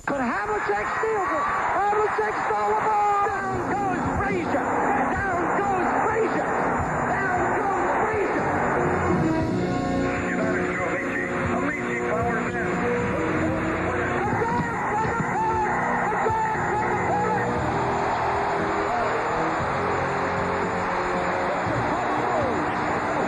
But Havlicek steals it. Havlicek stole the ball. Down goes Frazier. Down goes Frazier. Down goes Frazier. United to Amici powers in.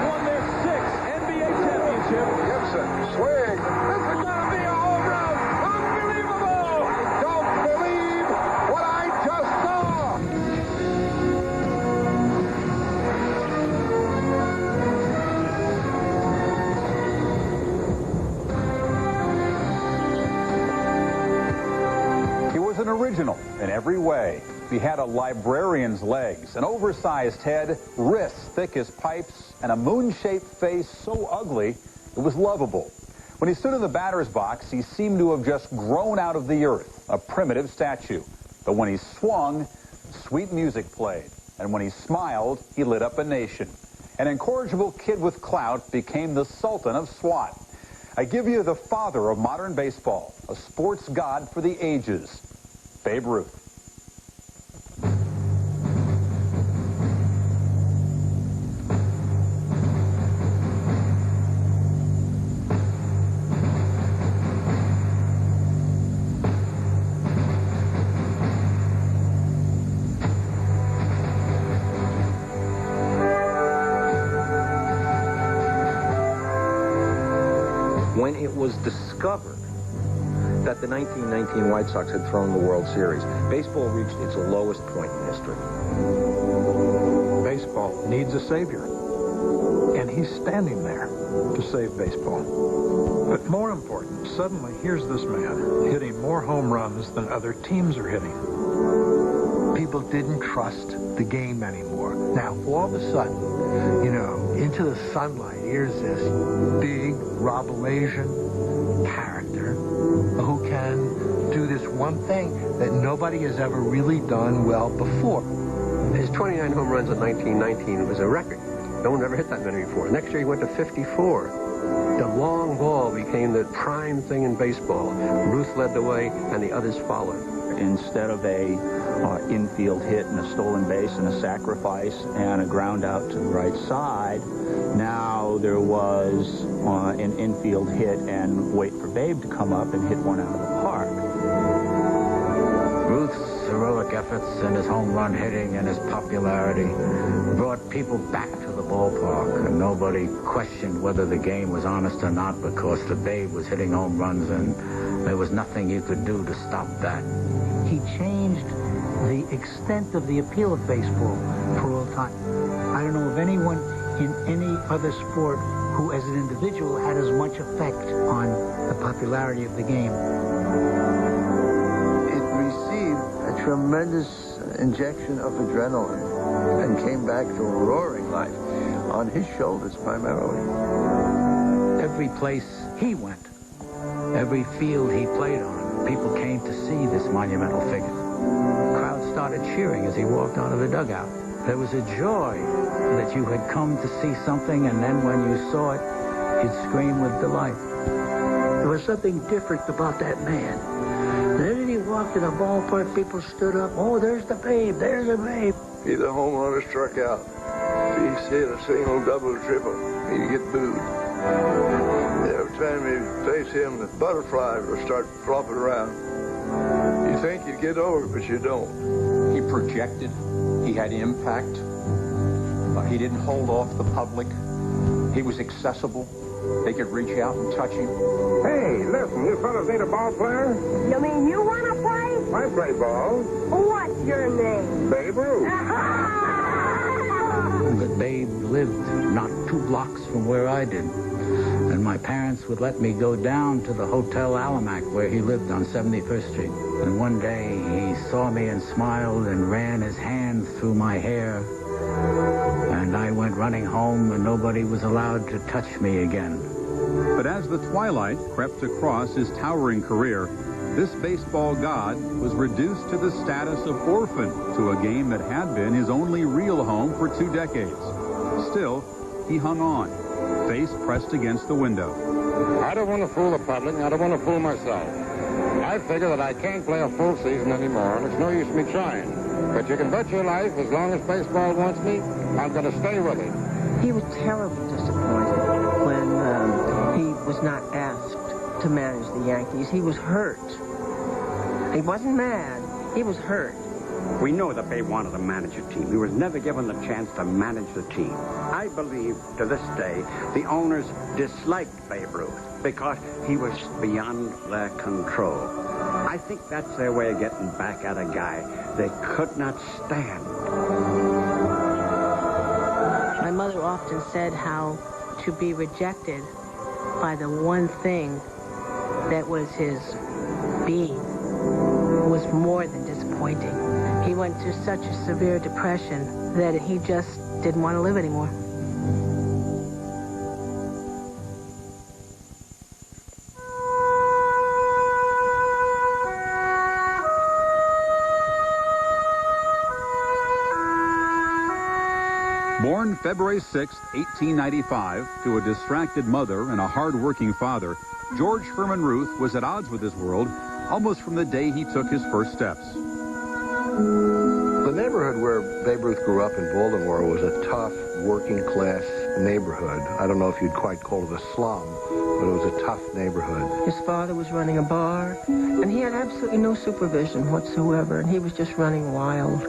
Won their 6th NBA championship. Gibson, swing. This is going to be a home run. Unbelievable. I don't believe what I just saw. He was an original in every way. He had a librarian's legs, an oversized head, wrists thick as pipes, and a moon-shaped face so ugly it was lovable. When he stood in the batter's box, he seemed to have just grown out of the earth, a primitive statue. But when he swung, sweet music played. And when he smiled, he lit up a nation. An incorrigible kid with clout became the Sultan of SWAT. I give you the father of modern baseball, a sports god for the ages, Babe Ruth. When it was discovered that the 1919 White Sox had thrown the World Series, baseball reached its lowest point in history. Baseball needs a savior, and he's standing there to save baseball. But more important, suddenly here's this man hitting more home runs than other teams are hitting. People didn't trust the game anymore. Now, all of a sudden, you know, into the sunlight, here's this big Rabelaisian character who can do this one thing that nobody has ever really done well before. His 29 home runs in 1919 was a record. No one ever hit that many before. Next year he went to 54. The long ball became the prime thing in baseball. Ruth led the way, and the others followed. Instead of a infield hit and a stolen base and a sacrifice and a ground out to the right side, now there was an infield hit and wait for Babe to come up and hit one out of the park. Ruth's heroic efforts and his home run hitting and his popularity brought people back to the ballpark, and nobody questioned whether the game was honest or not because the Babe was hitting home runs and there was nothing you could do to stop that. He changed the extent of the appeal of baseball for all time. I don't know of anyone in any other sport who, as an individual, had as much effect on the popularity of the game. It received a tremendous injection of adrenaline and came back to a roaring life on his shoulders primarily. Every place he went, every field he played on, people came to see this monumental figure. The crowd started cheering as he walked out of the dugout. There was a joy that you had come to see something, and then when you saw it, you'd scream with delight. There was something different about that man. The minute he walked in a ballpark, people stood up. Oh, there's the Babe, there's the Babe. He's a home run or struck out. If he hit a single, double, triple, he'd get booed. Every time you face him, the butterflies will start flopping around. You think you get over it, but you don't. He projected. He had impact. He didn't hold off the public. He was accessible. They could reach out and touch him. Hey, listen, you fellas need a ball player? You mean you want to play? I play ball. What's your name? Babe Ruth. But Babe lived not 2 blocks from where I did. And my parents would let me go down to the Hotel Alamac where he lived on 71st Street. And one day he saw me and smiled and ran his hand through my hair. And I went running home and nobody was allowed to touch me again. But as the twilight crept across his towering career, this baseball god was reduced to the status of orphan to a game that had been his only real home for 2 decades. Still, he hung on, face pressed against the window. I don't want to fool the public. I don't want to fool myself. I figure that I can't play a full season anymore, and it's no use me trying. But you can bet your life, as long as baseball wants me, I'm going to stay with it. He was terribly disappointed when he was not asked to manage the Yankees. He was hurt. He wasn't mad. He was hurt. We know that Babe wanted to manage a team. He was never given the chance to manage the team. I believe, to this day, the owners disliked Babe Ruth because he was beyond their control. I think that's their way of getting back at a guy they could not stand. My mother often said how to be rejected by the one thing that was his being was more than disappointing. He went through such a severe depression that he just didn't want to live anymore. Born February 6, 1895, to a distracted mother and a hard-working father, George Herman Ruth was at odds with his world almost from the day he took his first steps. The neighborhood where Babe Ruth grew up in Baltimore was a tough, working-class neighborhood. I don't know if you'd quite call it a slum, but it was a tough neighborhood. His father was running a bar, and he had absolutely no supervision whatsoever, and he was just running wild.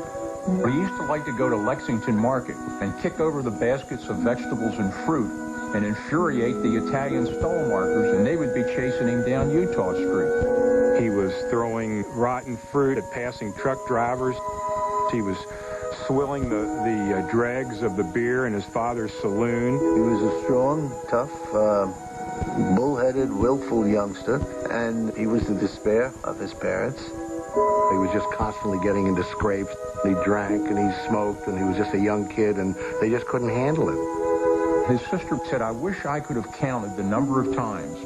We used to like to go to Lexington Market and kick over the baskets of vegetables and fruit and infuriate the Italian stall markers, and they would be chasing him down Utah Street. He was throwing rotten fruit at passing truck drivers. He was swilling the dregs of the beer in his father's saloon. He was a strong, tough, bullheaded, willful youngster, and he was the despair of his parents. He was just constantly getting into scrapes. He drank and he smoked, and he was just a young kid, and they just couldn't handle it. His sister said, I wish I could have counted the number of times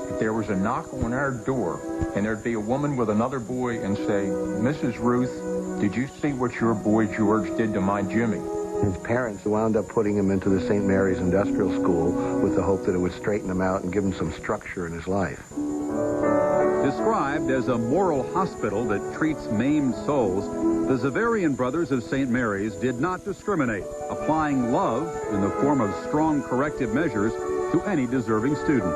that there was a knock on our door and there'd be a woman with another boy and say, Mrs. Ruth, did you see what your boy George did to my Jimmy? His parents wound up putting him into the St. Mary's Industrial School with the hope that it would straighten him out and give him some structure in his life. Described as a moral hospital that treats maimed souls, the Zavarian Brothers of St. Mary's did not discriminate, applying love in the form of strong corrective measures to any deserving student.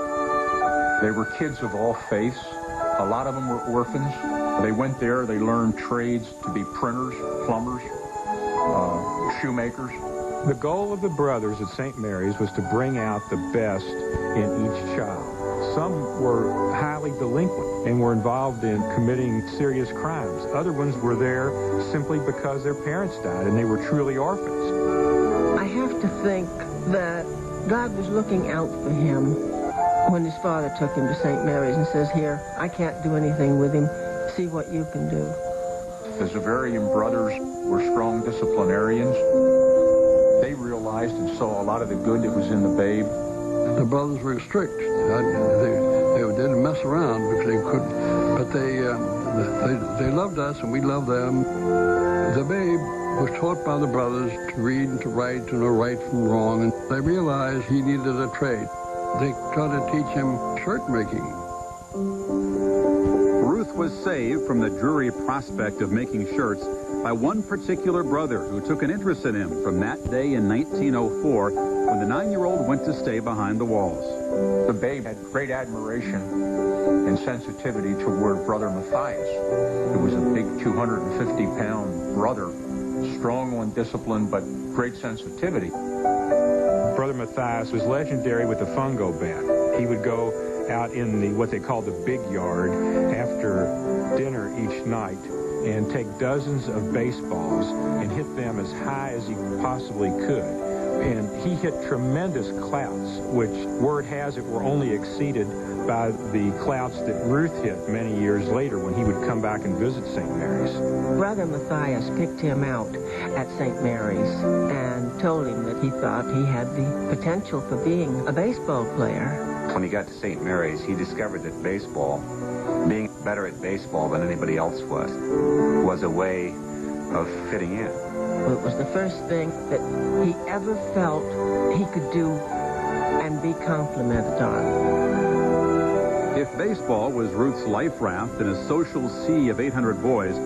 They were kids of all faiths. A lot of them were orphans. They went there, they learned trades to be printers, plumbers, shoemakers. The goal of the brothers at St. Mary's was to bring out the best in each child. Some were highly delinquent and were involved in committing serious crimes. Other ones were there simply because their parents died and they were truly orphans. I have to think that God was looking out for him when his father took him to St. Mary's and says, here, I can't do anything with him. See what you can do. The Zavarian brothers were strong disciplinarians. They realized and saw a lot of the good that was in the babe. The brothers were strict. They didn't mess around because they couldn't. But they loved us and we loved them. The babe was taught by the brothers to read and to write, to know right from wrong, and they realized he needed a trade. They tried to teach him shirt making. Ruth was saved from the dreary prospect of making shirts by one particular brother who took an interest in him from that day in 1904 when the 9-year-old went to stay behind the walls. The babe had great admiration and sensitivity toward Brother Matthias, who was a big 250-pound brother, strong on discipline but great sensitivity. Brother Matthias was legendary with the fungo bat. He would go out in what they called the big yard after dinner each night and take dozens of baseballs and hit them as high as he possibly could. And he hit tremendous clouts, which, word has it, were only exceeded by the clouts that Ruth hit many years later when he would come back and visit St. Mary's. Brother Matthias picked him out at St. Mary's and told him that he thought he had the potential for being a baseball player. When he got to St. Mary's, he discovered that baseball, being better at baseball than anybody else was a way of fitting in. It was the first thing that he ever felt he could do and be complimented on. If baseball was Ruth's life raft in a social sea of 800 boys,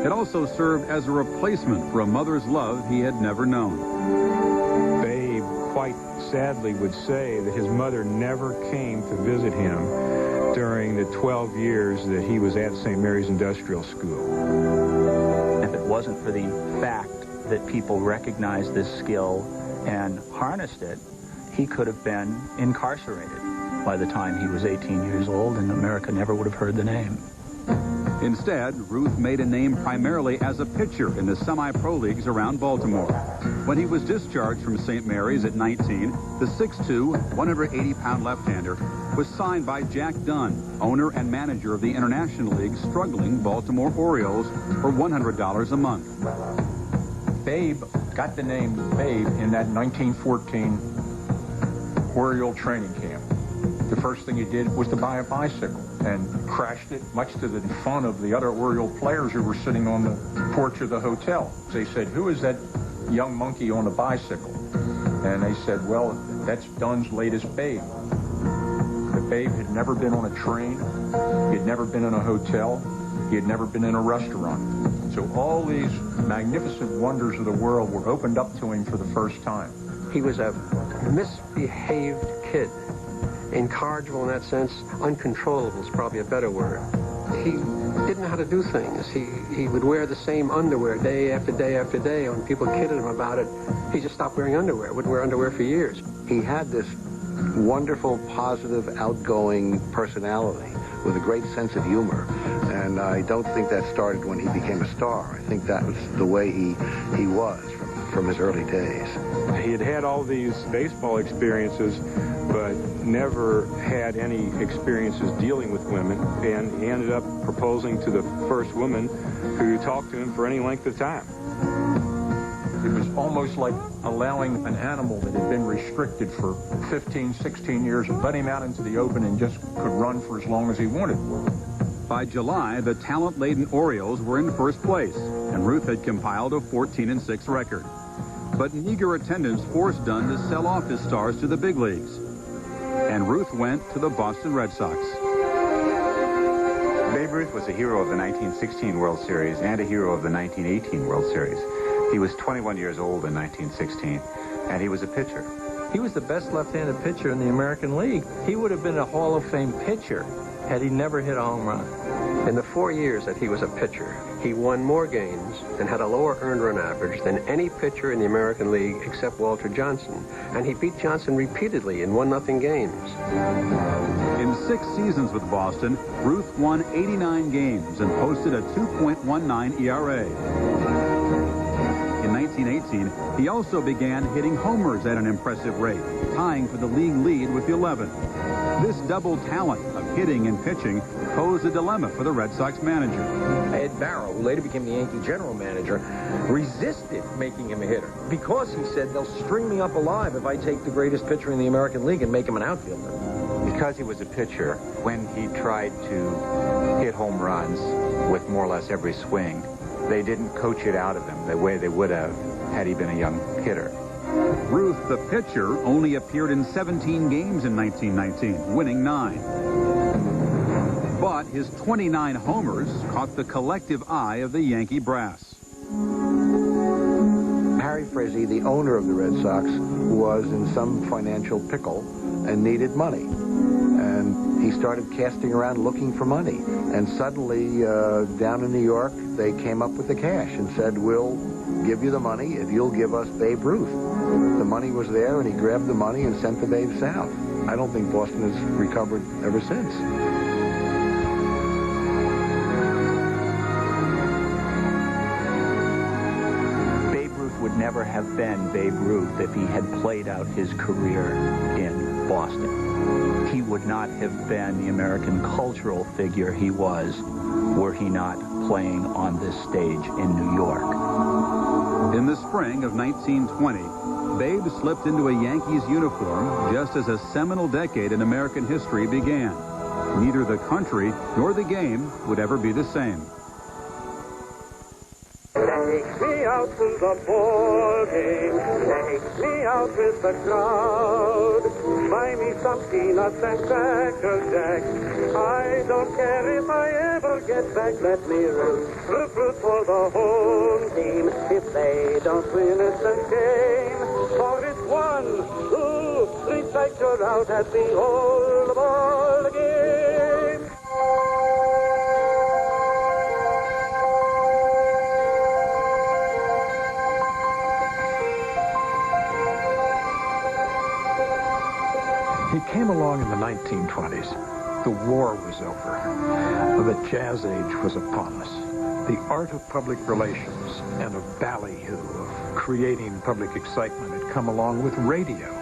it also served as a replacement for a mother's love he had never known. Babe quite sadly would say that his mother never came to visit him during the 12 years that he was at St. Mary's Industrial School. If it wasn't for the fact that people recognized this skill and harnessed it, he could have been incarcerated by the time he was 18 years old, and America never would have heard the name. Instead, Ruth made a name primarily as a pitcher in the semi-pro leagues around Baltimore. When he was discharged from St. Mary's at 19, the 6'2", 180-pound left-hander was signed by Jack Dunn, owner and manager of the International League's struggling Baltimore Orioles, for $100 a month. Babe got the name Babe in that 1914 Oriole training camp. The first thing he did was to buy a bicycle and crashed it, much to the fun of the other Oriole players who were sitting on the porch of the hotel. They said, "Who is that young monkey on the bicycle?" And they said, "Well, that's Dunn's latest Babe." The Babe had never been on a train. He had never been in a hotel. He had never been in a restaurant. So all these magnificent wonders of the world were opened up to him for the first time. He was a misbehaved kid. Incorrigible in that sense. Uncontrollable is probably a better word. He didn't know how to do things. He would wear the same underwear day after day after day. When people kidded him about it, he just stopped wearing underwear. Wouldn't wear underwear for years. He had this wonderful, positive, outgoing personality with a great sense of humor. And I don't think that started when he became a star. I think that was the way he was from his early days. He had had all these baseball experiences, but never had any experiences dealing with women, and he ended up proposing to the first woman who talked to him for any length of time. It was almost like allowing an animal that had been restricted for 15, 16 years and let him out into the open and just could run for as long as he wanted. By July, the talent-laden Orioles were in first place, and Ruth had compiled a 14-6 record. But meager attendance forced Dunn to sell off his stars to the big leagues. And Ruth went to the Boston Red Sox. Babe Ruth was a hero of the 1916 World Series and a hero of the 1918 World Series. He was 21 years old in 1916, and he was a pitcher. He was the best left-handed pitcher in the American League. He would have been a Hall of Fame pitcher had he never hit a home run. In the 4 years that he was a pitcher, he won more games and had a lower earned run average than any pitcher in the American League except Walter Johnson. And he beat Johnson repeatedly in 1-0 games. In 6 seasons with Boston, Ruth won 89 games and posted a 2.19 ERA. In 1918, he also began hitting homers at an impressive rate, tying for the league lead with the 11. This double talent of hitting and pitching posed a dilemma for the Red Sox manager. Ed Barrow, who later became the Yankee general manager, resisted making him a hitter because he said, "They'll string me up alive if I take the greatest pitcher in the American League and make him an outfielder." Because he was a pitcher, when he tried to hit home runs with more or less every swing, they didn't coach it out of him the way they would have had he been a young hitter. Ruth, the pitcher, only appeared in 17 games in 1919, winning 9. But his 29 homers caught the collective eye of the Yankee brass. Harry Frazee, the owner of the Red Sox, was in some financial pickle and needed money. And he started casting around looking for money. And suddenly, down in New York, they came up with the cash and said, "We'll give you the money if you'll give us Babe Ruth." The money was there, and he grabbed the money and sent the Babe south. I don't think Boston has recovered ever since. Babe Ruth would never have been Babe Ruth if he had played out his career in Boston. He would not have been the American cultural figure he was were he not playing on this stage in New York. In the spring of 1920, Babe slipped into a Yankees uniform just as a seminal decade in American history began. Neither the country nor the game would ever be the same. Take me out to the ball game. Take me out with the crowd. Buy me some peanuts and Cracker Jacks. I don't care if I ever get back. Let me root for the home team. If they don't win, it's a shame. For it's 1, 2, 3 strikes, you're out at the old ball game. He came along in the 1920s. The war was over. The jazz age was upon us. The art of public relations and a ballyhoo of creating public excitement had come along with radio.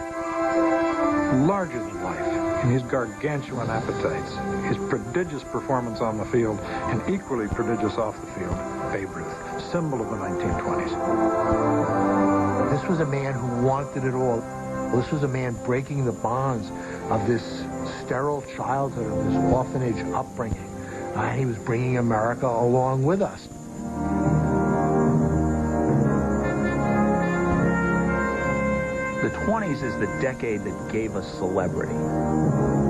Larger than life in his gargantuan appetites, his prodigious performance on the field, and equally prodigious off the field, Babe Ruth, symbol of the 1920s. This was a man who wanted it all. This was a man breaking the bonds of this sterile childhood, of this orphanage upbringing. And he was bringing America along with us. The 20s is the decade that gave us celebrity.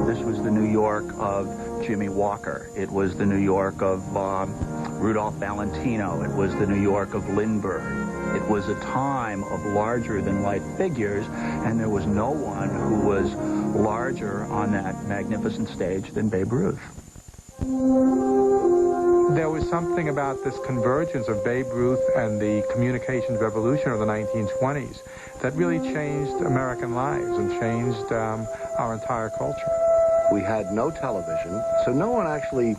This was the New York of Jimmy Walker. It was the New York of Rudolph Valentino. It was the New York of Lindbergh. It was a time of larger-than-life figures, and there was no one who was larger on that magnificent stage than Babe Ruth. There was something about this convergence of Babe Ruth and the communications revolution of the 1920s that really changed American lives and changed our entire culture. We had no television, so no one actually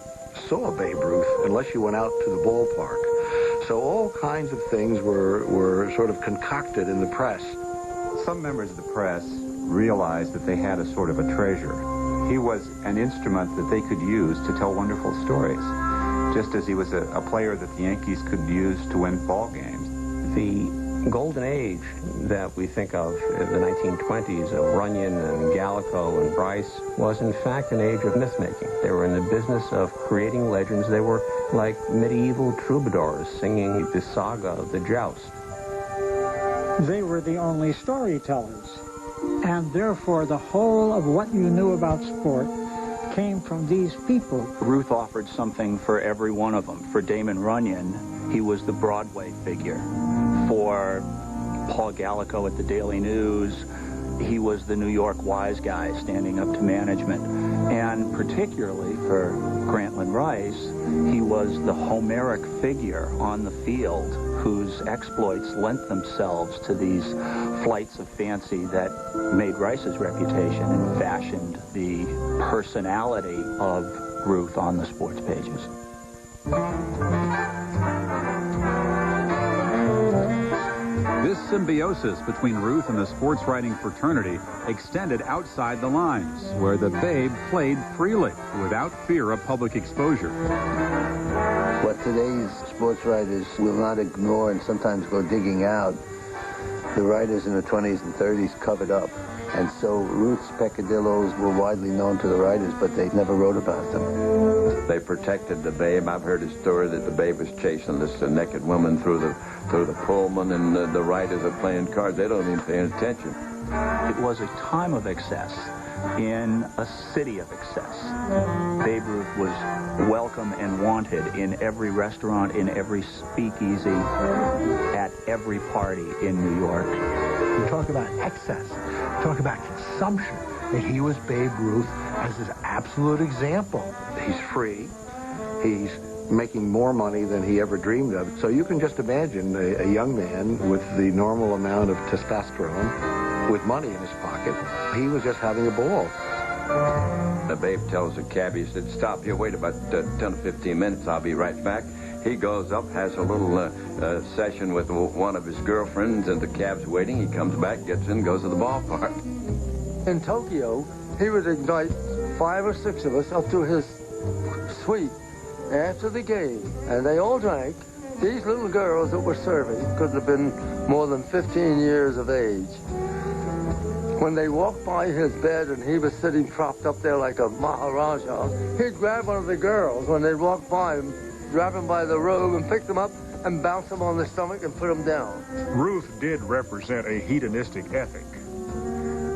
saw Babe Ruth unless you went out to the ballpark. So all kinds of things were sort of concocted in the press. Some members of the press realized that they had a sort of a treasure. He was an instrument that they could use to tell wonderful stories, just as he was a player that the Yankees could use to win ball games. The golden age that we think of in the 1920s of Runyon and Gallico and Bryce was in fact an age of myth-making. They were in the business of creating legends. They were like medieval troubadours singing the saga of the joust. They were the only storytellers, and therefore the whole of what you knew about sport came from these people. Ruth offered something for every one of them. For Damon Runyon, he was the Broadway figure. For Paul Gallico at the Daily News, he was the New York wise guy standing up to management. And particularly for Grantland Rice, he was the Homeric figure on the field whose exploits lent themselves to these flights of fancy that made Rice's reputation and fashioned the personality of Ruth on the sports pages. This symbiosis between Ruth and the sports writing fraternity extended outside the lines, where the Babe played freely, without fear of public exposure. What today's sports writers will not ignore and sometimes go digging out, the writers in the 20s and 30s covered up. And so Ruth's peccadillos were widely known to the writers, but they never wrote about them. They protected the Babe. I've heard a story that the Babe was chasing this naked woman through the Pullman, and the writers are playing cards. They don't even pay attention. It was a time of excess in a city of excess. Babe Ruth was welcome and wanted in every restaurant, in every speakeasy, at every party in New York. You talk about excess, talk about consumption, and he was Babe Ruth as his absolute example. He's free. He's making more money than he ever dreamed of. So you can just imagine a young man with the normal amount of testosterone, with money in his pocket. He was just having a ball. The Babe tells the cabbie, he said, "Stop here, wait about 10 to 15 minutes, I'll be right back." He goes up, has a little session with one of his girlfriends, and the cab's waiting. He comes back, gets in, goes to the ballpark. In Tokyo, he would invite 5 or 6 of us up to his suite after the game, and they all drank. These little girls that were serving couldn't have been more than 15 years of age. When they walked by his bed and he was sitting propped up there like a Maharaja, he'd grab one of the girls when they'd walk by him, grab him by the robe and pick them up and bounce them on the stomach and put them down. Ruth did represent a hedonistic ethic.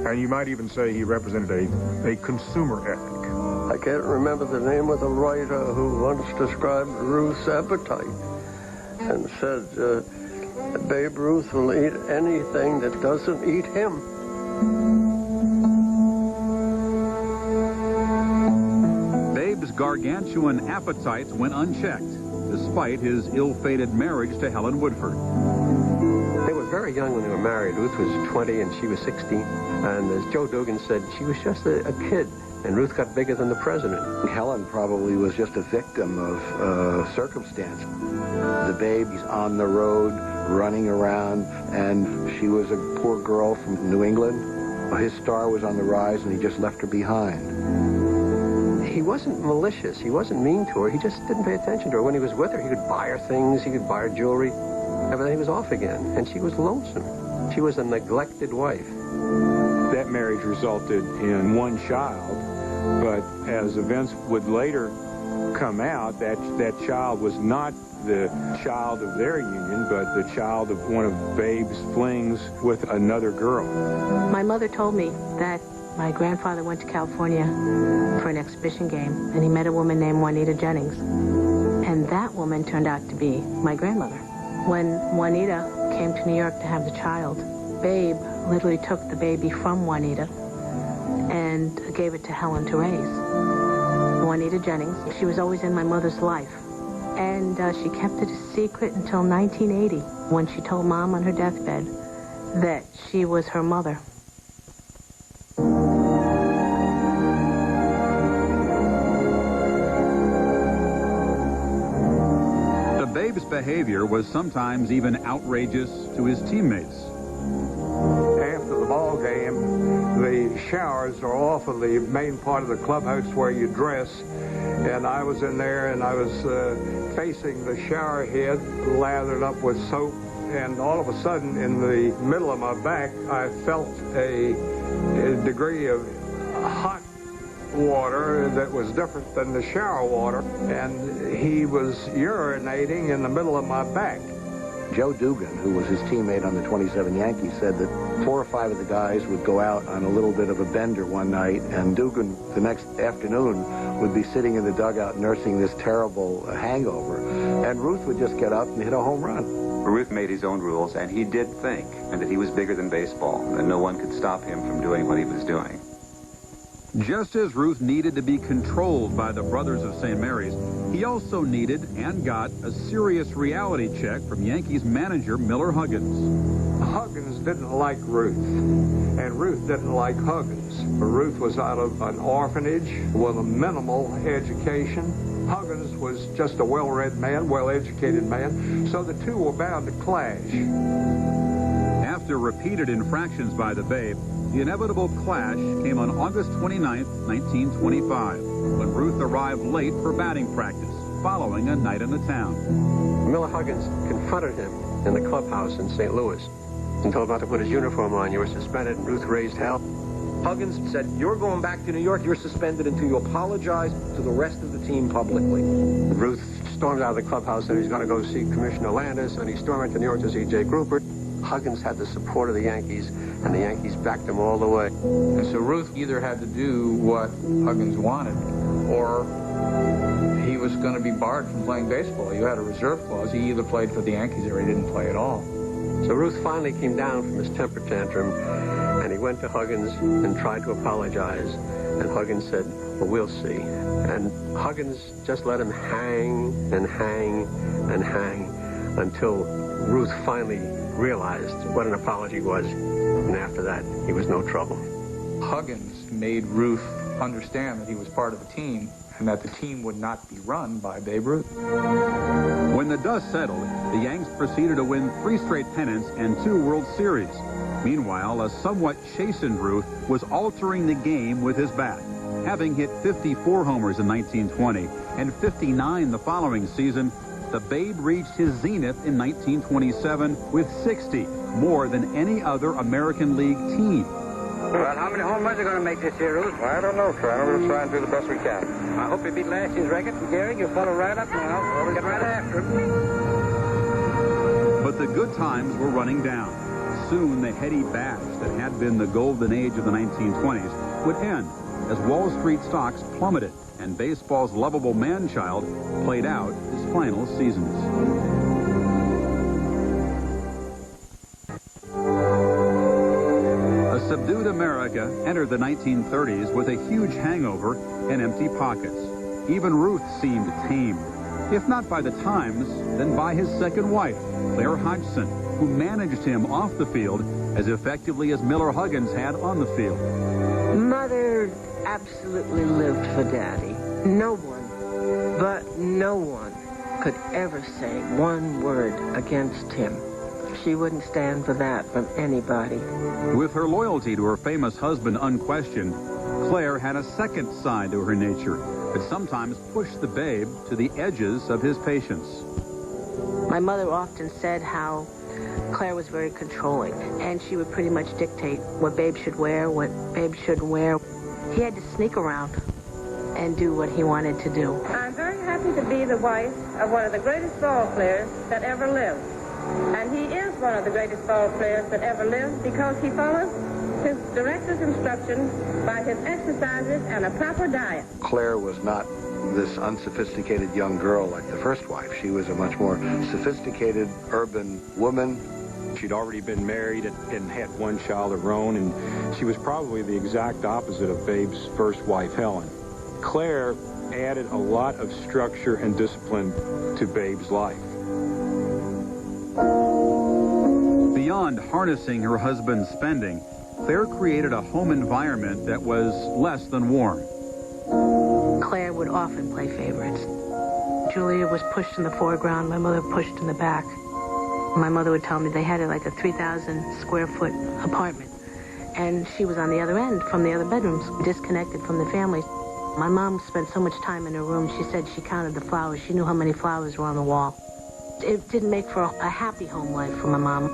And you might even say he represented a consumer ethic. I can't remember the name of the writer who once described Ruth's appetite and said, Babe Ruth will eat anything that doesn't eat him. Babe's gargantuan appetites went unchecked, despite his ill-fated marriage to Helen Woodford. They were very young when they were married. Ruth was 20 and she was 16. And as Joe Dugan said, she was just a kid. And Ruth got bigger than the president. Helen probably was just a victim of circumstance. The baby's on the road, running around, and she was a poor girl from New England. His star was on the rise, and he just left her behind. He wasn't malicious. He wasn't mean to her. He just didn't pay attention to her. When he was with her, he could buy her things. He could buy her jewelry. And then he was off again. And she was lonesome. She was a neglected wife. That marriage resulted in one child, but as events would later come out, that child was not the child of their union, but the child of one of Babe's flings with another girl. My mother told me that my grandfather went to California for an exhibition game, and he met a woman named Juanita Jennings. And that woman turned out to be my grandmother. When Juanita came to New York to have the child, Babe literally took the baby from Juanita and gave it to Helen to raise. Juanita Jennings, she was always in my mother's life. And she kept it a secret until 1980, when she told Mom on her deathbed that she was her mother. The Babe's behavior was sometimes even outrageous to his teammates. After the ball game, the showers are often the main part of the clubhouse where you dress. And I was in there, and I was facing the shower head, lathered up with soap. And all of a sudden, in the middle of my back, I felt a degree of hot water that was different than the shower water. And he was urinating in the middle of my back. Joe Dugan, who was his teammate on the 27 Yankees, said that 4 or 5 of the guys would go out on a little bit of a bender one night, and Dugan, the next afternoon, would be sitting in the dugout nursing this terrible hangover, and Ruth would just get up and hit a home run. Ruth made his own rules, and he did think and that he was bigger than baseball, and no one could stop him from doing what he was doing. Just as Ruth needed to be controlled by the Brothers of St. Mary's, he also needed and got a serious reality check from Yankees manager Miller Huggins. Huggins didn't like Ruth, and Ruth didn't like Huggins. Ruth was out of an orphanage with a minimal education. Huggins was just a well-read man, well-educated man, so the two were bound to clash. After repeated infractions by the Babe, the inevitable clash came on August 29, 1925, when Ruth arrived late for batting practice, following a night in the town. Miller Huggins confronted him in the clubhouse in St. Louis and told him not to put his uniform on. You were suspended, and Ruth raised hell. Huggins said, "You're going back to New York. You're suspended until you apologize to the rest of the team publicly." Ruth stormed out of the clubhouse and he's going to go see Commissioner Landis, and he stormed into New York to see Jake Rupert. Huggins had the support of the Yankees, and the Yankees backed him all the way. And so Ruth either had to do what Huggins wanted, or he was going to be barred from playing baseball. You had a reserve clause. He either played for the Yankees or he didn't play at all. So Ruth finally came down from his temper tantrum, and he went to Huggins and tried to apologize. And Huggins said, "Well, we'll see." And Huggins just let him hang and hang and hang until Ruth finally realized what an apology was. And after that, he was no trouble. Huggins made Ruth understand that he was part of the team and that the team would not be run by Babe Ruth. When the dust settled, the Yanks proceeded to win 3 straight pennants and 2 World Series. Meanwhile, a somewhat chastened Ruth was altering the game with his bat. Having hit 54 homers in 1920 and 59 the following season, the Babe reached his zenith in 1927 with 60, more than any other American League team. Well, how many home runs are you going to make this year, Ruth? I don't know, Colonel. We'll try and do the best we can. I hope you beat last year's record. Gary, you follow right up now. We'll get right after him. But the good times were running down. soon the heady bash that had been the golden age of the 1920s would end as Wall Street stocks plummeted and baseball's lovable man-child played out his final seasons. A subdued America entered the 1930s with a huge hangover and empty pockets. Even Ruth seemed tamed, if not by the times, then by his second wife, Claire Hodgson, who managed him off the field as effectively as Miller Huggins had on the field. Mother absolutely lived for Daddy. No one, but no one, could ever say one word against him. She wouldn't stand for that from anybody. With her loyalty to her famous husband unquestioned, Claire had a second side to her nature that sometimes pushed the babe to the edges of his patience. My mother often said how Claire was very controlling, and she would pretty much dictate what Babe should wear, what Babe shouldn't wear. He had to sneak around and do what he wanted to do. I'm very happy to be the wife of one of the greatest ball players that ever lived. And he is one of the greatest ball players that ever lived because he follows his director's instructions by his exercises and a proper diet. Claire was not this unsophisticated young girl like the first wife. She was a much more sophisticated urban woman. She'd already been married and had one child of her own, and she was probably the exact opposite of Babe's first wife, Helen. Claire added a lot of structure and discipline to Babe's life. Beyond harnessing her husband's spending, Claire created a home environment that was less than warm. Claire would often play favorites. Julia was pushed in the foreground, my mother pushed in the back. My mother would tell me they had like a 3,000 square foot apartment, and she was on the other end from the other bedrooms, disconnected from the family. My mom spent so much time in her room, she said she counted the flowers. She knew how many flowers were on the wall. It didn't make for a happy home life for my mom.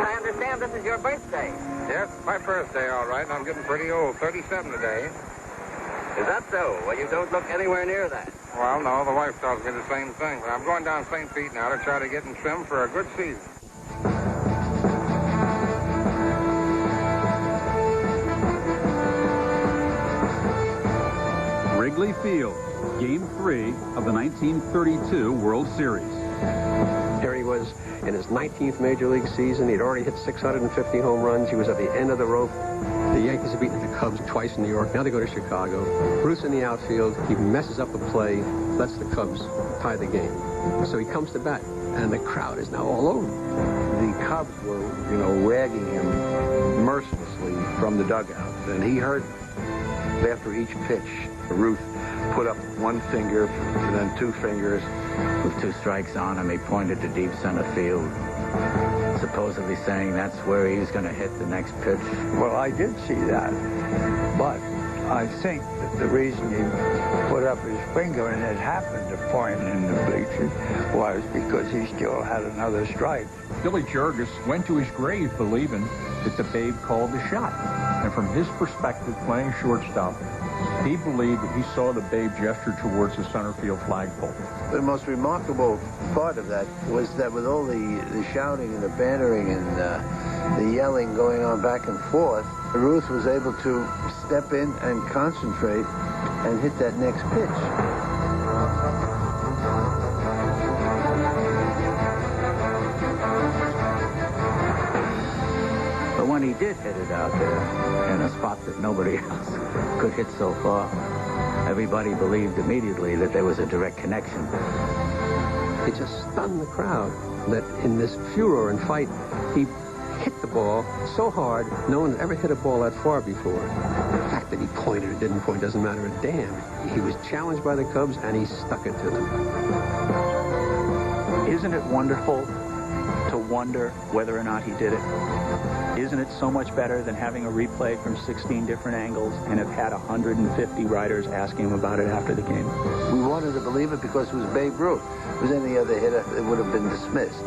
I understand this is your birthday. Yes, my birthday, all right. I'm getting pretty old, 37 today. Is that so? Well, you don't look anywhere near that. Well, no, the wife tells me the same thing. But I'm going down St. Pete now to try to get in trim for a good season. Wrigley Field, Game 3 of the 1932 World Series. Here he was in his 19th Major League season. He'd already hit 650 home runs. He was at the end of the rope. The Yankees have beaten the Cubs twice in New York. Now they go to Chicago. Ruth's in the outfield. He messes up a play, lets the Cubs tie the game. So he comes to bat, and the crowd is now all over him. The Cubs were, ragging him mercilessly from the dugout. And he heard after each pitch, Ruth put up one finger, and then two fingers. With 2 strikes on him, he pointed to deep center field, supposedly saying that's where he's going to hit the next pitch. Well, I did see that, but I think that the reason he put up his finger and it happened to point in the bleachers was because he still had another strike. Billy Jargus went to his grave believing that the Babe called the shot. And from his perspective, playing shortstop, he believed that he saw the Babe gesture towards the center field flagpole. The most remarkable part of that was that with all the shouting and the bantering and the yelling going on back and forth, Ruth was able to step in and concentrate and hit that next pitch. But when he did hit it out there in a spot that nobody else could hit so far, everybody believed immediately that there was a direct connection. It just stunned the crowd that in this furor and fight, he hit the ball so hard, no one had ever hit a ball that far before. The fact that he pointed or didn't point doesn't matter a damn. He was challenged by the Cubs, and he stuck it to them. Isn't it wonderful to wonder whether or not he did it? Isn't it so much better than having a replay from 16 different angles and have had 150 writers asking him about it after the game? We wanted to believe it because it was Babe Ruth. If it was any other hitter, it would have been dismissed.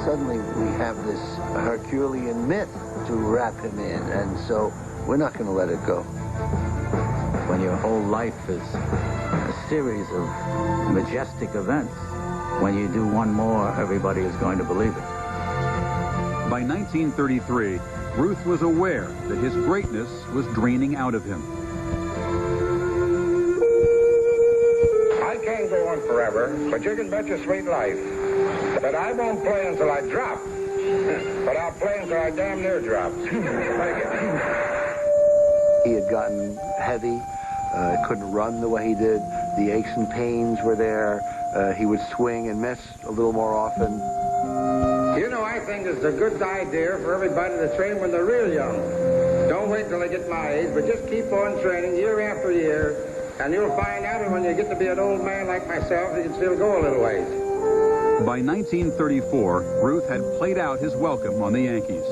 Suddenly, we have this Herculean myth to wrap him in, and so we're not going to let it go. When your whole life is a series of majestic events, when you do one more, everybody is going to believe it. By 1933, Ruth was aware that his greatness was draining out of him. I can't go on forever, but you can bet your sweet life that I won't play until I drop. But I'll play until I damn near drop. He had gotten heavy, couldn't run the way he did. The aches and pains were there. He would swing and miss a little more often. You know, I think it's a good idea for everybody to train when they're real young. Don't wait till they get my age, but just keep on training year after year, and you'll find out that when you get to be an old man like myself, you can still go a little ways. By 1934, Ruth had played out his welcome on the Yankees.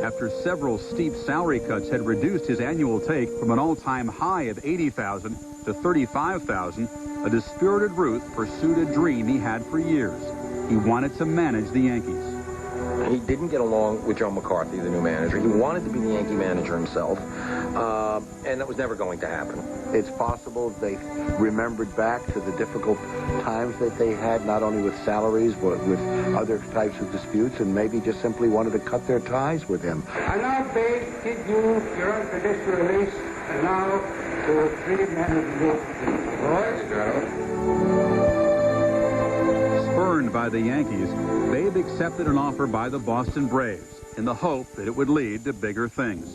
After several steep salary cuts had reduced his annual take from an all-time high of $80,000 to $35,000, a dispirited Ruth pursued a dream he had for years. He wanted to manage the Yankees. He didn't get along with Joe McCarthy, the new manager. He wanted to be the Yankee manager himself, and that was never going to happen. It's possible they remembered back to the difficult times that they had, not only with salaries, but with other types of disputes, and maybe just simply wanted to cut their ties with him. I now beg give you your unconditional release, and now to 3 minutes of Spurned by the Yankees, Babe accepted an offer by the Boston Braves in the hope that it would lead to bigger things.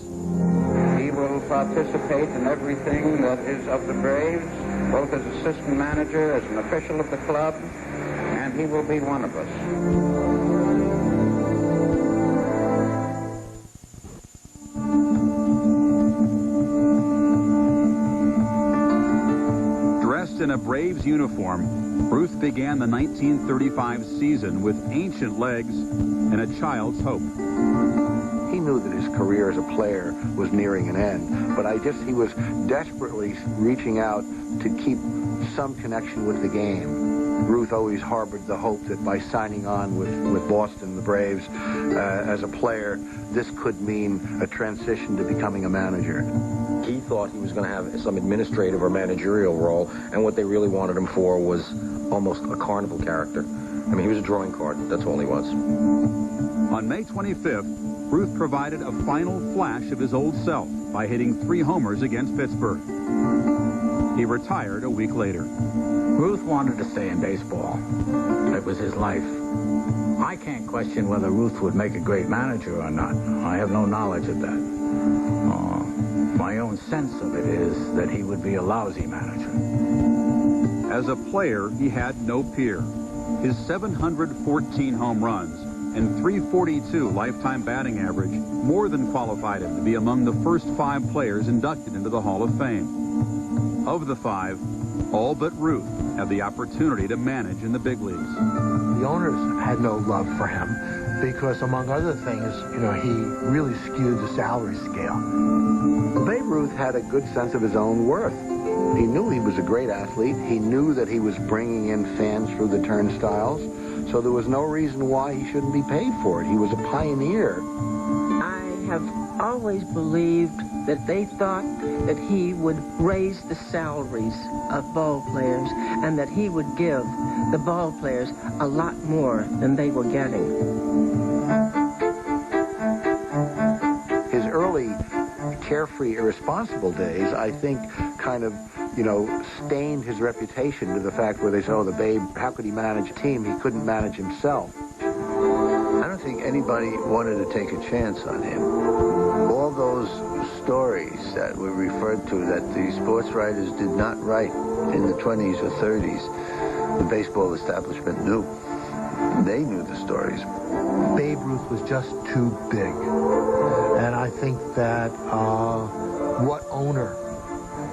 He will participate in everything that is of the Braves, both as assistant manager, as an official of the club, and he will be one of us. Dressed in a Braves uniform, Ruth began the 1935 season with ancient legs and a child's hope. He knew that his career as a player was nearing an end, but he was desperately reaching out to keep some connection with the game. Ruth always harbored the hope that by signing on with Boston, the Braves, as a player, this could mean a transition to becoming a manager. He thought he was going to have some administrative or managerial role, and what they really wanted him for was almost a carnival character. I mean, he was a drawing card. That's all he was. On May 25th, Ruth provided a final flash of his old self by hitting 3 homers against Pittsburgh. He retired a week later. Ruth wanted to stay in baseball. It was his life. I can't question whether Ruth would make a great manager or not. I have no knowledge of that. My own sense of it is that he would be a lousy manager. As a player, he had no peer. His 714 home runs and .342 lifetime batting average more than qualified him to be among the first 5 players inducted into the Hall of Fame. Of the 5, all but Ruth had the opportunity to manage in the big leagues. The owners had no love for him because, among other things, he really skewed the salary scale. Babe Ruth had a good sense of his own worth. He knew he was a great athlete. He knew that he was bringing in fans through the turnstiles, so there was no reason why he shouldn't be paid for it. He was a pioneer. I have always believed that they thought that he would raise the salaries of ball players and that he would give the ball players a lot more than they were getting. His early carefree, irresponsible days, I think, kind of, stained his reputation to the fact where they said, oh, the Babe, how could he manage a team? He couldn't manage himself. I don't think anybody wanted to take a chance on him. All those stories that were referred to that the sports writers did not write in the 20s or 30s, the baseball establishment knew. They knew the stories. Babe Ruth was just too big. And I think that what owner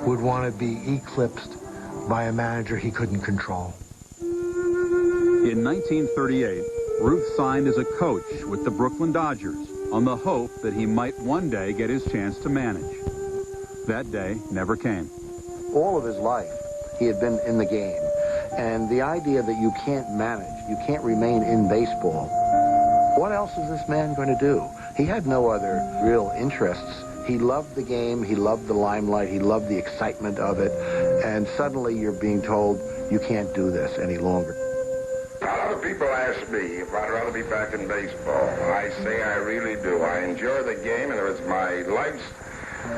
would want to be eclipsed by a manager he couldn't control? In 1938, Ruth signed as a coach with the Brooklyn Dodgers on the hope that he might one day get his chance to manage. That day never came. All of his life, he had been in the game. And the idea that you can't manage, you can't remain in baseball, what else is this man going to do? He had no other real interests. He loved the game, he loved the limelight, he loved the excitement of it, and suddenly you're being told you can't do this any longer. Well, people ask me if I'd rather be back in baseball. I say I really do. I enjoy the game, and it's my life's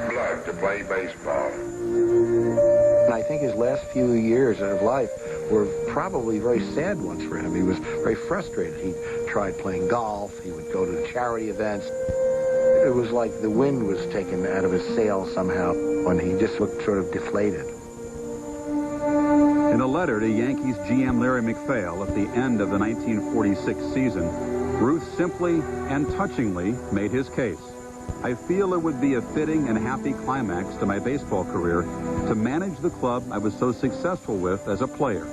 blood to play baseball. And I think his last few years of life were probably very sad ones for him. He was very frustrated. He tried playing golf. He would go to charity events. It was like the wind was taken out of his sails somehow when he just looked sort of deflated. In a letter to Yankees GM Larry McPhail at the end of the 1946 season, Ruth simply and touchingly made his case. I feel it would be a fitting and happy climax to my baseball career to manage the club I was so successful with as a player.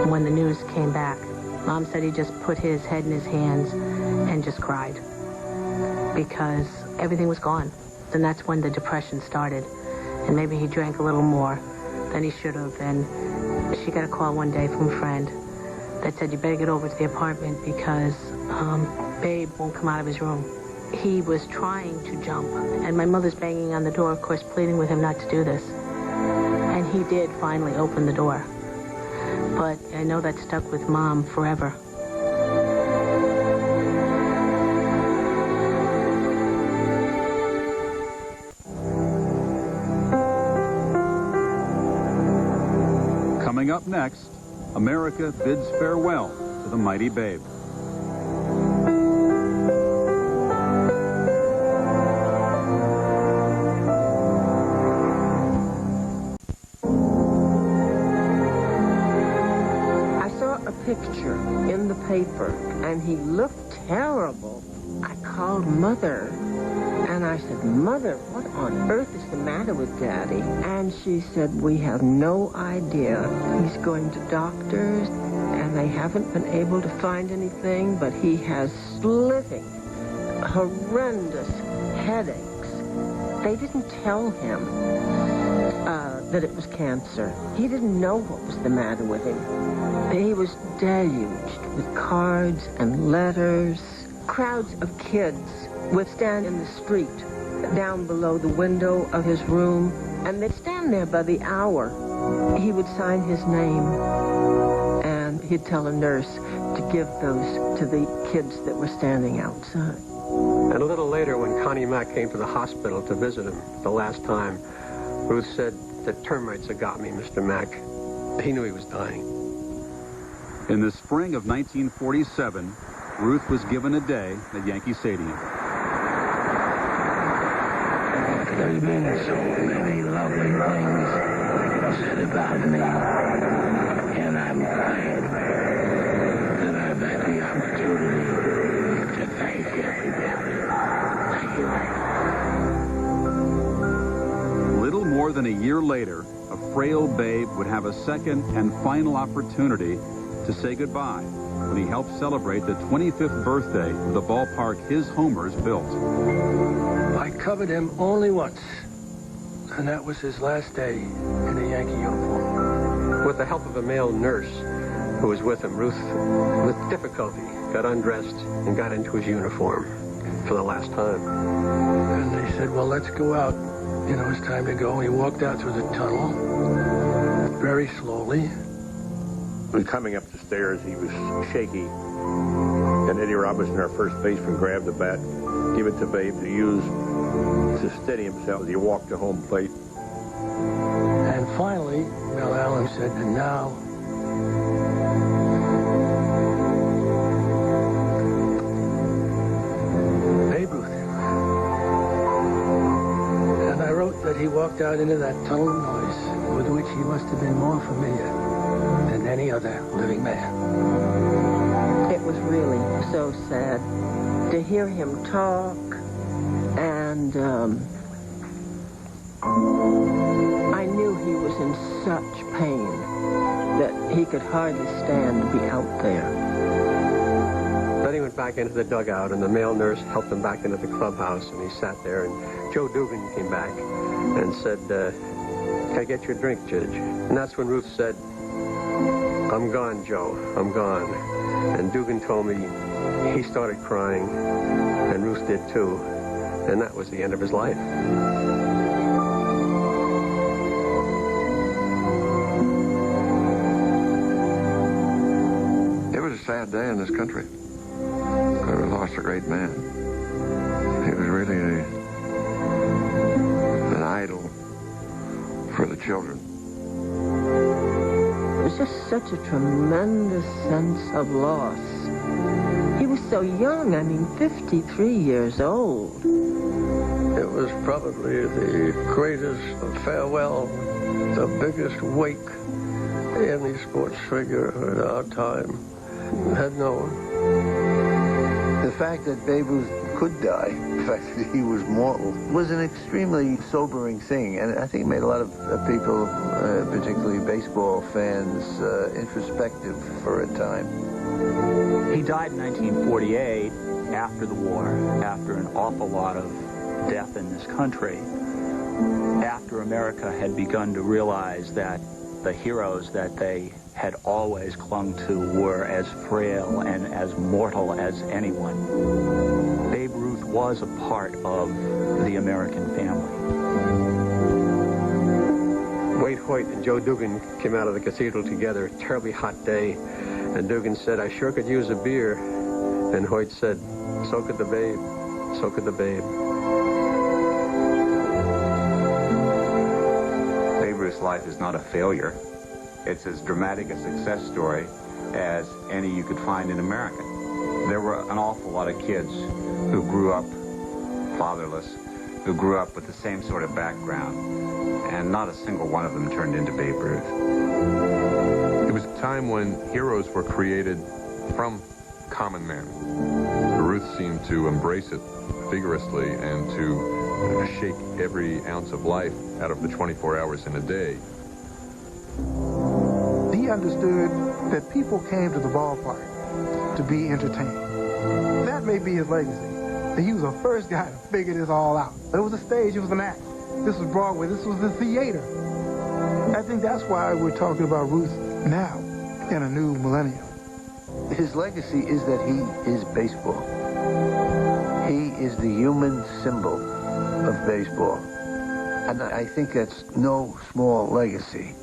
When the news came back, Mom said he just put his head in his hands and just cried because everything was gone. And that's when the depression started. And maybe he drank a little more than he should have. And she got a call one day from a friend that said, you better get over to the apartment because Babe won't come out of his room. He was trying to jump, and my mother's banging on the door, of course, pleading with him not to do this. And he did finally open the door. But I know that stuck with Mom forever. Coming up next, America bids farewell to the mighty Babe. Picture in the paper, and he looked terrible. I called Mother, and I said, Mother, what on earth is the matter with Daddy? And she said, we have no idea. He's going to doctors, and they haven't been able to find anything, but he has splitting, horrendous headaches. They didn't tell him that it was cancer. He didn't know what was the matter with him. He was deluged with cards and letters. Crowds of kids would stand in the street down below the window of his room, and they'd stand there by the hour. He would sign his name, and he'd tell a nurse to give those to the kids that were standing outside. And a little later, when Connie Mack came to the hospital to visit him the last time, Ruth said, the termites had got me, Mr. Mack. He knew he was dying. In the spring of 1947, Ruth was given a day at Yankee Stadium. There's been so many lovely things said about me, and I'm glad that I've had the opportunity to thank everybody. Thank you. Little more than a year later, a frail Babe would have a second and final opportunity to say goodbye when he helped celebrate the 25th birthday of the ballpark his homers built. I covered him only once, and that was his last day in a Yankee uniform. With the help of a male nurse who was with him, Ruth, with difficulty, got undressed and got into his uniform for the last time. And they said, well, let's go out. You know, it's time to go. And he walked out through the tunnel very slowly. When coming up the stairs, he was shaky. And Eddie Robinson, our first baseman, grabbed the bat, gave it to Babe to use to steady himself as he walked to home plate. And finally, Mel Allen said, and now, Babe Ruth. And I wrote that he walked out into that tunnel of noise with which he must have been more familiar than any other living man. It was really so sad to hear him talk, and I knew he was in such pain that he could hardly stand to be out there. Then he went back into the dugout, and the male nurse helped him back into the clubhouse, and he sat there, and Joe Dugan came back and said, can I get you a drink, Judge? And that's when Ruth said, I'm gone, Joe, I'm gone. And Dugan told me he started crying, and Ruth did too, and that was the end of his life. There sad day in this country. We lost a great man. He was really an idol for the children. There's just such a tremendous sense of loss. He was so young, 53 years old. It was probably the greatest farewell, the biggest wake any sports figure in our time had known. The fact that Babe Ruth could die, the fact that he was mortal, was an extremely sobering thing, and I think it made a lot of people, particularly baseball fans, introspective for a time. He died in 1948 after the war, after an awful lot of death in this country, after America had begun to realize that the heroes that they had always clung to were as frail and as mortal as anyone. Babe Ruth was a part of the American family. Wade Hoyt and Joe Dugan came out of the cathedral together, a terribly hot day, and Dugan said, "I sure could use a beer." And Hoyt said, "So could the babe, so could the babe." Babe Ruth's life is not a failure. It's as dramatic a success story as any you could find in America. There were an awful lot of kids who grew up fatherless, who grew up with the same sort of background, and not a single one of them turned into Babe Ruth. It was a time when heroes were created from common men. Ruth seemed to embrace it vigorously and to shake every ounce of life out of the 24 hours in a day. He understood that people came to the ballpark to be entertained. That may be his legacy. That he was the first guy to figure this all out. It was a stage, it was an act. This was Broadway, this was the theater. I think that's why we're talking about Ruth now in a new millennium. His legacy is that he is baseball. He is the human symbol of baseball. And I think that's no small legacy.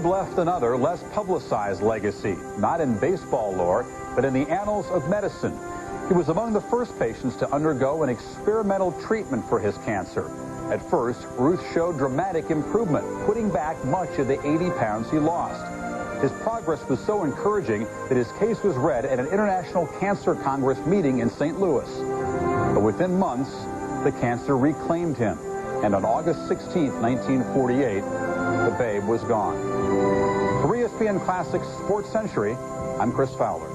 Left another, less publicized legacy, not in baseball lore, but in the annals of medicine. He was among the first patients to undergo an experimental treatment for his cancer. At first, Ruth showed dramatic improvement, putting back much of the 80 pounds he lost. His progress was so encouraging that his case was read at an International Cancer Congress meeting in St. Louis. But within months, the cancer reclaimed him, and on August 16, 1948, the Babe was gone. For ESPN Classics Sports Century, I'm Chris Fowler.